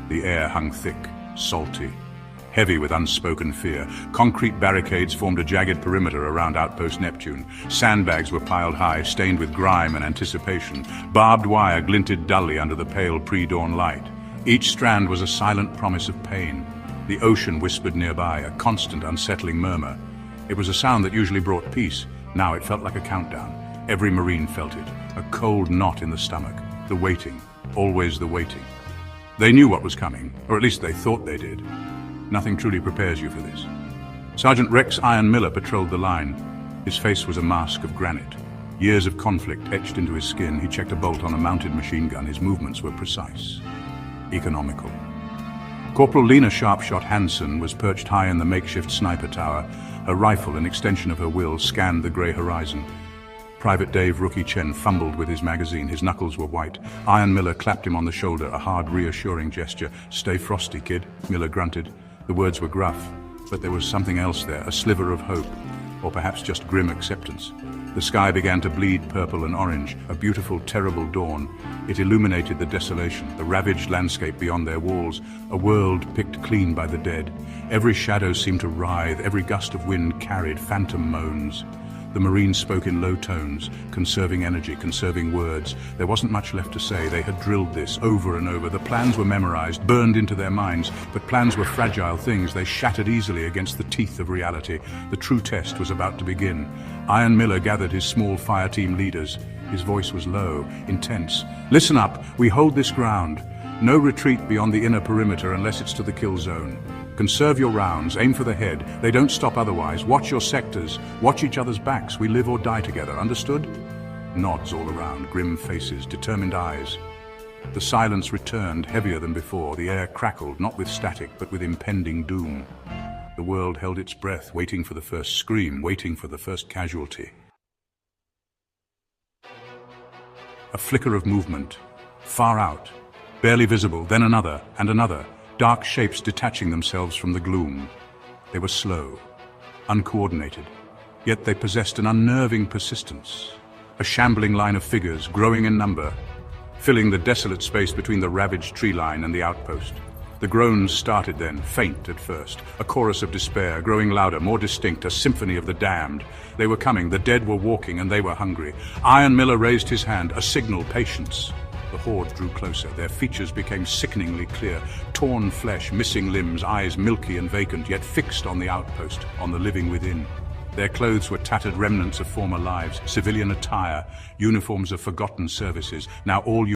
The air hung thick, salty, heavy with unspoken fear. Concrete barricades formed a jagged perimeter around Outpost Neptune. Sandbags were piled high, stained with grime and anticipation. Barbed wire glinted dully under the pale pre-dawn light. Each strand was a silent promise of pain. The ocean whispered nearby, a constant, unsettling murmur. It was a sound that usually brought peace. Now it felt like a countdown. Every Marine felt it, a cold knot in the stomach. The waiting, always the waiting. They knew what was coming, or at least they thought they did. Nothing truly prepares you for this. Sergeant Rex Iron Miller patrolled the line. His face was a mask of granite. Years of conflict etched into his skin. He checked a bolt on a mounted machine gun. His movements were precise, economical. Corporal Lena Sharpshot Hansen was perched high in the makeshift sniper tower. Her rifle, an extension of her will, scanned the grey horizon. Private Dave Rookie Chen fumbled with his magazine. His knuckles were white. Iron Miller clapped him on the shoulder, a hard, reassuring gesture. "Stay frosty, kid," Miller grunted. The words were gruff, but there was something else there, a sliver of hope, or perhaps just grim acceptance. The sky began to bleed purple and orange, a beautiful, terrible dawn. It illuminated the desolation, the ravaged landscape beyond their walls, a world picked clean by the dead. Every shadow seemed to writhe, every gust of wind carried phantom moans. The Marines spoke in low tones, conserving energy, conserving words. There wasn't much left to say. They had drilled this over and over. The plans were memorized, burned into their minds. But plans were fragile things. They shattered easily against the teeth of reality. The true test was about to begin. Iron Miller gathered his small fire team leaders. His voice was low, intense. "Listen up. We hold this ground. No retreat beyond the inner perimeter unless it's to the kill zone. Conserve your rounds, aim for the head. They don't stop otherwise. Watch your sectors. Watch each other's backs. We live or die together. Understood?" Nods all around, grim faces, determined eyes. The silence returned, heavier than before. The air crackled, not with static, but with impending doom. The world held its breath, waiting for the first scream, waiting for the first casualty. A flicker of movement, far out, barely visible, then another and another. Dark shapes detaching themselves from the gloom. They were slow, uncoordinated, yet they possessed an unnerving persistence. A shambling line of figures, growing in number, filling the desolate space between the ravaged tree line and the outpost. The groans started then, faint at first, a chorus of despair, growing louder, more distinct, a symphony of the damned. They were coming, the dead were walking, and they were hungry. Iron Miller raised his hand, a signal, patience. The horde drew closer. Their features became sickeningly clear. Torn flesh, missing limbs, eyes milky and vacant, yet fixed on the outpost, on the living within. Their clothes were tattered remnants of former lives, civilian attire, uniforms of forgotten services. Now all